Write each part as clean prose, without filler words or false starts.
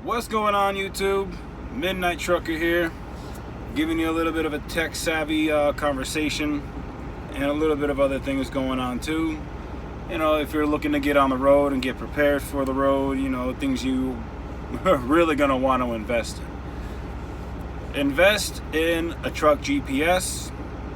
What's going on, YouTube? Midnight Trucker here, giving you a little bit of a tech savvy conversation and a little bit of other things going on too. You know, if you're looking to get on the road and get prepared for the road, you know, things you are really going to want to invest in. Invest in a truck GPS.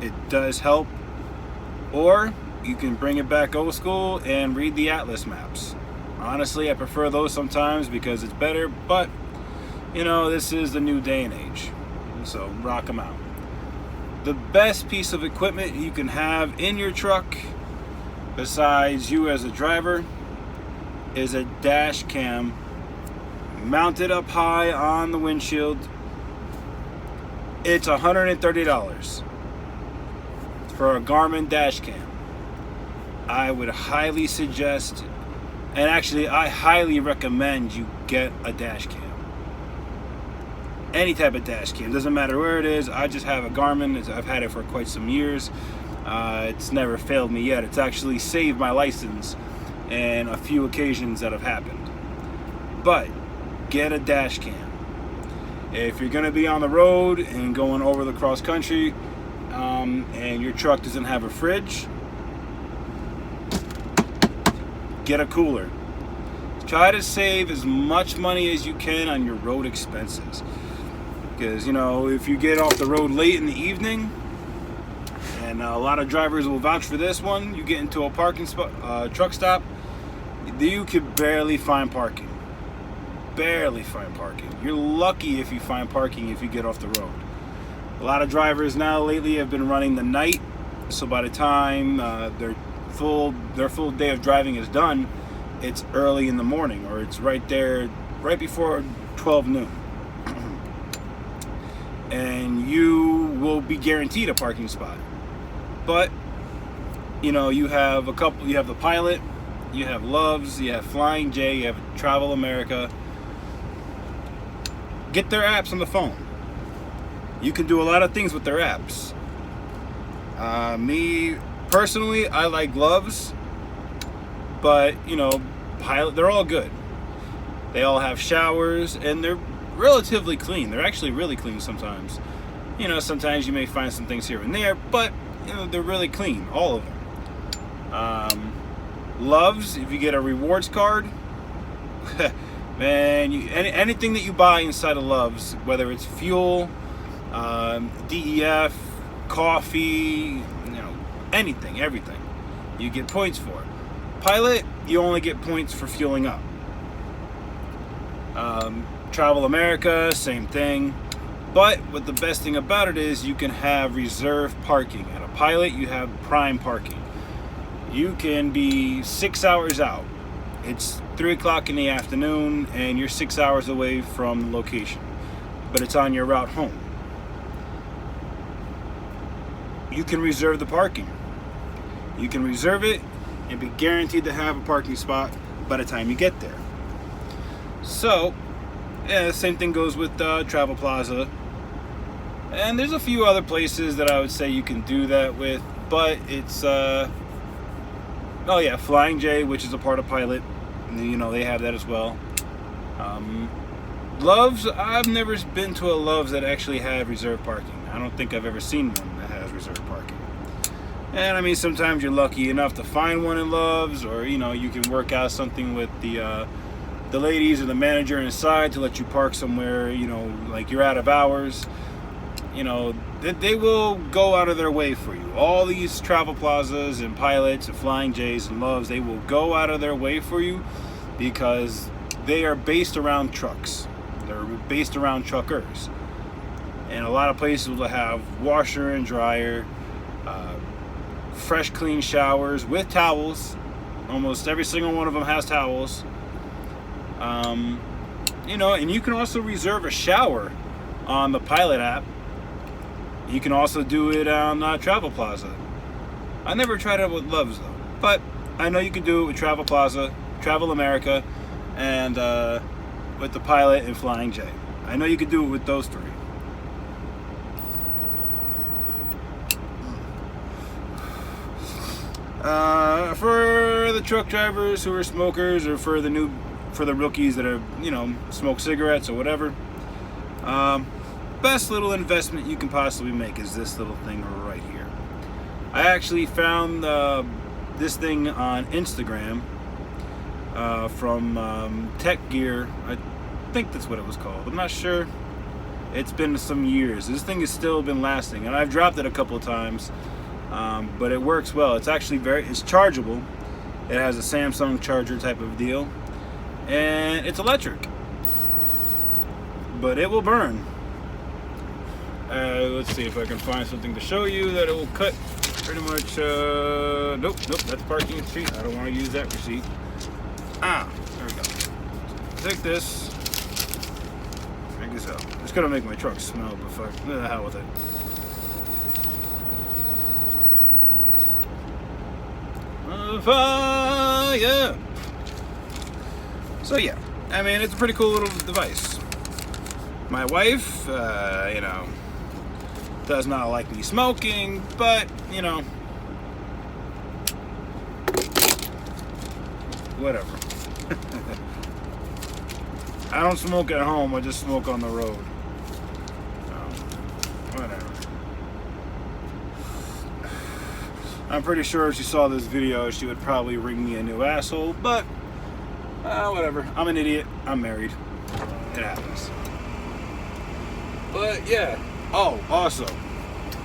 It does help. Or you can bring it back old school and read the Atlas maps. Honestly, I prefer those sometimes because it's better, but you know, this is the new day and age, so rock them out. The best piece of equipment you can have in your truck, besides you as a driver, is a dash cam mounted up high on the windshield. It's $130 for a Garmin dash cam. I would highly suggest, and actually I highly recommend, you get a dash cam. Any type of dash cam, doesn't matter where it is. I just have a Garmin. I've had it for quite some years. It's never failed me yet. It's actually saved my license in a few occasions that have happened. But get a dash cam. If you're going to be on the road and going over the cross country, and your truck doesn't have a fridge, get a cooler. Try to save as much money as you can on your road expenses, because you know, if you get off the road late in the evening, and a lot of drivers will vouch for this one, you get into a parking spot, truck stop, you could barely find parking. Barely find parking. You're lucky if you find parking if you get off the road. A lot of drivers now lately have been running the night, so by the time their full day of driving is done, it's early in the morning, or it's right before 12 noon. And you will be guaranteed a parking spot. But you know, you have the Pilot, you have Loves, you have Flying J, you have Travel America. Get their apps on the phone. You can do a lot of things with their apps. Me personally, I like Loves, but you know, Pilot, they're all good. They all have showers and they're relatively clean. They're actually really clean sometimes. You know, sometimes you may find some things here and there, but you know, they're really clean, all of them. Loves, if you get a rewards card, man, anything that you buy inside of Loves, whether it's fuel, DEF, coffee, you know, anything, everything, you get points for. Pilot, you only get points for fueling up. Travel America, same thing. But what the best thing about it is, you can have reserve parking. At a Pilot, you have prime parking. You can be 6 hours out. It's 3 o'clock in the afternoon and you're 6 hours away from the location, but it's on your route home. You can reserve the parking. You can reserve it and be guaranteed to have a parking spot by the time you get there. So, yeah, the same thing goes with Travel Plaza. And there's a few other places that I would say you can do that with, but it's, Flying J, which is a part of Pilot. You know, they have that as well. Loves, I've never been to a Loves that actually had reserved parking. I don't think I've ever seen one that has reserved parking. And I mean, sometimes you're lucky enough to find one in Loves, or you know, you can work out something with the ladies or the manager inside to let you park somewhere, you know, like you're out of hours. You know, they will go out of their way for you. All these Travel Plazas and Pilots and Flying J's and Loves, they will go out of their way for you because they are based around trucks. They're based around truckers. And a lot of places will have washer and dryer, fresh clean showers with towels. Almost every single one of them has towels. You know, and you can also reserve a shower on the Pilot app. You can also do it on Travel Plaza. I never tried it with Loves though, but I know you can do it with Travel Plaza, Travel America, and with the Pilot and Flying J. I know you can do it with those three. For the truck drivers who are smokers, or for the new for the rookies that are, you know, smoke cigarettes or whatever. Best little investment you can possibly make is this little thing right here. I actually found this thing on Instagram from Tech Gear. I think that's what it was called. I'm not sure. It's been some years. This thing has still been lasting, and I've dropped it a couple of times, but it works well. It's actually it's chargeable. It has a Samsung charger type of deal, and it's electric, but it will burn. Let's see if I can find something to show you that it will cut pretty much. Nope, that's parking receipt. I don't want to use that receipt. There we go. Take this. Check this out. It's gonna make my truck smell, but fuck, the hell with it. Fire. So yeah, I mean, it's a pretty cool little device. My wife, you know, does not like me smoking, but you know, whatever. I don't smoke at home, I just smoke on the road. Whatever. I'm pretty sure if she saw this video, she would probably ring me a new asshole, but whatever. I'm an idiot. I'm married. It happens. But yeah. Oh, also,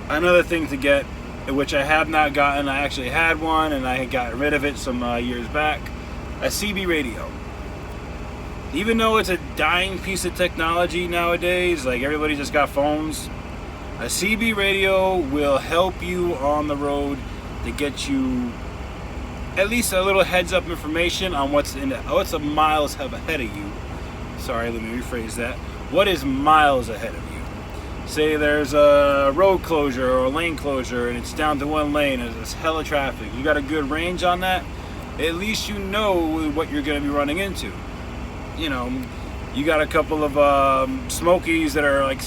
another thing to get, which I have not gotten. I actually had one, and I had gotten rid of it some years back. A CB radio. Even though it's a dying piece of technology nowadays, like everybody just got phones, a CB radio will help you on the road to get you at least a little heads up information on what's miles ahead of you. Sorry, let me rephrase that. What is miles ahead of you? Say there's a road closure or a lane closure and it's down to one lane and there's hella traffic. You got a good range on that? At least you know what you're going to be running into. You know, you got a couple of smokies that are like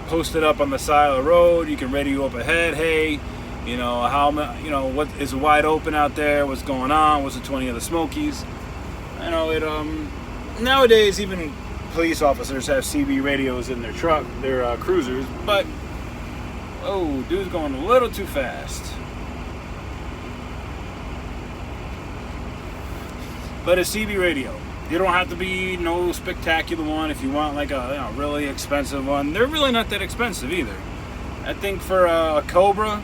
posted up on the side of the road. You can radio up ahead. Hey, you know, what is wide open out there? What's going on? What's the 20 other smokies? You know, it nowadays even police officers have CB radios in their cruisers, but oh, dude's going a little too fast. But a CB radio, you don't have to be no spectacular one. If you want like a really expensive one, they're really not that expensive either. I think for a Cobra,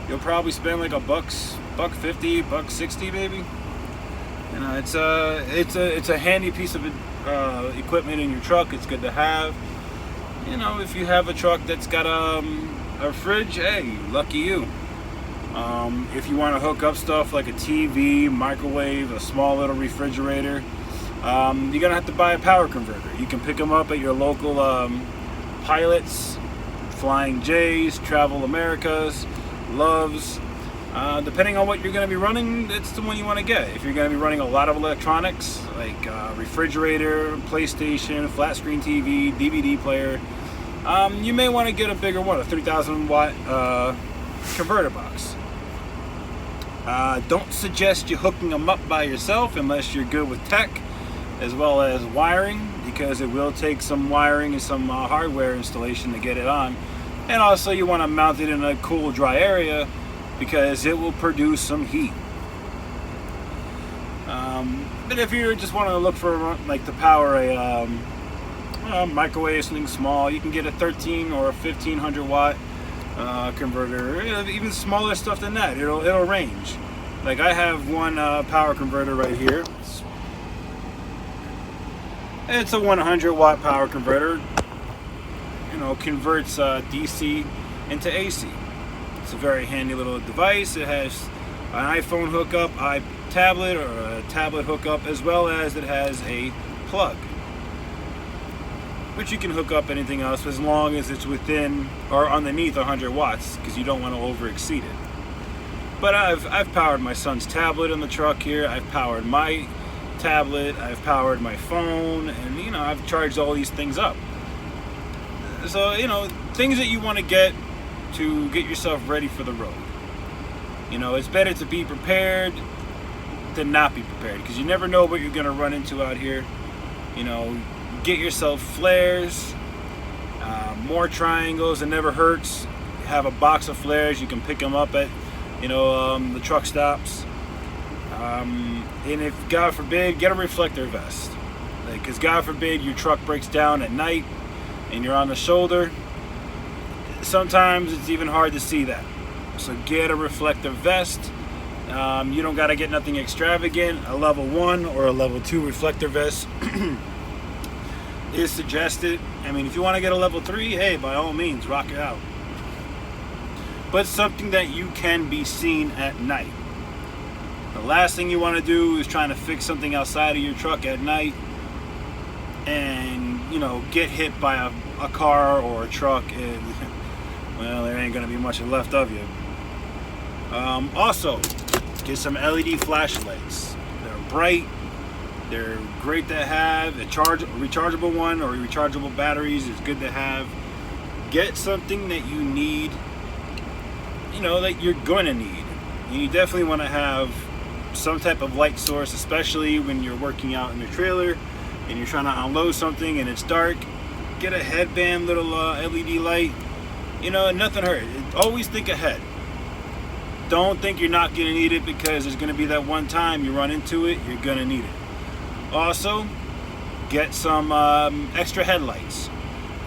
you'll probably spend like $1.50, $1.60 maybe. You know, it's a handy piece of equipment in your truck. It's good to have. You know, if you have a truck that's got a fridge, hey, lucky you. If you want to hook up stuff like a TV, microwave, a small little refrigerator, you're gonna have to buy a power converter. You can pick them up at your local Pilots, Flying J's, Travel Americas, Loves. Depending on what you're going to be running, that's the one you want to get. If you're going to be running a lot of electronics, like refrigerator, PlayStation, flat screen TV, DVD player, you may want to get a bigger one, a 3,000 watt converter box. Don't suggest you hooking them up by yourself unless you're good with tech as well as wiring, because it will take some wiring and some hardware installation to get it on. And also you want to mount it in a cool, dry area because it will produce some heat. But if you just want to look for like to power a microwave, something small, you can get a 13 or a 1500 watt converter. Even smaller stuff than that, it'll range. Like I have one power converter right here. It's a 100 watt power converter. You know, converts DC into AC. It's a very handy little device. It has an iPhone hookup, tablet, or a tablet hookup, as well as it has a plug, which you can hook up anything else as long as it's within or underneath 100 watts, because you don't want to over exceed it. But I've powered my son's tablet in the truck here. I've powered my tablet. I've powered my phone, and you know, I've charged all these things up. So, you know, things that you want to get yourself ready for the road. You know, it's better to be prepared than not be prepared, because you never know what you're going to run into out here. You know, get yourself flares, more triangles. It never hurts. Have a box of flares. You can pick them up at, the truck stops. And if God forbid, get a reflector vest, because God forbid your truck breaks down at night and you're on the shoulder. Sometimes it's even hard to see that. So get a reflective vest. You don't got to get nothing extravagant. A level 1 or a level 2 reflector vest is suggested. I mean, if you want to get a level 3, hey, by all means, rock it out. But something that you can be seen at night. The last thing you want to do is trying to fix something outside of your truck at night and, get hit by a car or a truck, and, well, there ain't going to be much left of you. Also, get some LED flashlights. They're bright. They're great to have. A rechargeable one or rechargeable batteries is good to have. Get something that you need, that you're going to need. You definitely want to have some type of light source, especially when you're working out in your trailer and you're trying to unload something and it's dark. Get a headband, little LED light. Nothing hurt. Always think ahead. Don't think you're not going to need it, because there's going to be that one time you run into it, you're going to need it. Also, get some extra headlights.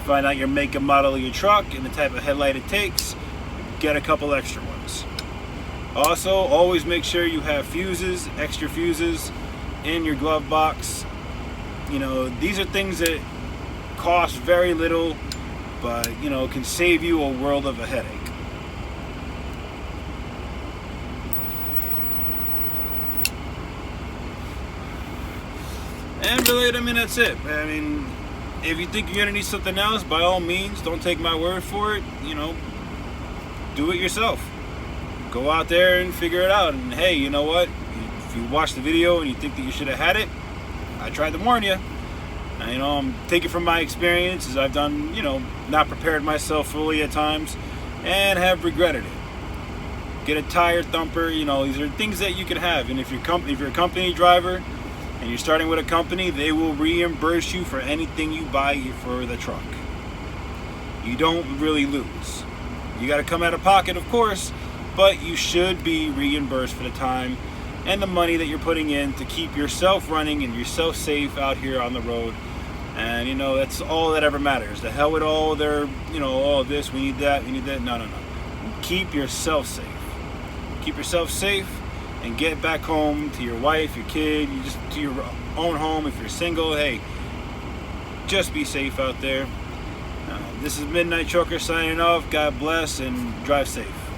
Find out your make and model of your truck and the type of headlight it takes. Get a couple extra ones. Also, always make sure you have fuses, extra fuses, in your glove box. These are things that cost very little, but can save you a world of a headache. And really, that's it. If you think you're gonna need something else, by all means, don't take my word for it. Do it yourself. Go out there and figure it out. And hey, you know what? If you watch the video and you think that you should have had it, I tried to warn you. I'm taking from my experiences. I've done, not prepared myself fully at times and have regretted it. Get a tire thumper. These are things that you can have. And if you're a company driver and you're starting with a company, they will reimburse you for anything you buy for the truck. You don't really lose. You got to come out of pocket, of course, but you should be reimbursed for the time and the money that you're putting in to keep yourself running and yourself safe out here on the road. And that's all that ever matters. The hell with all their, all this, we need that. No. Keep yourself safe. Keep yourself safe and get back home to your wife, your kid, to your own home. If you're single, hey, just be safe out there. This is Midnight Trucker signing off. God bless and drive safe.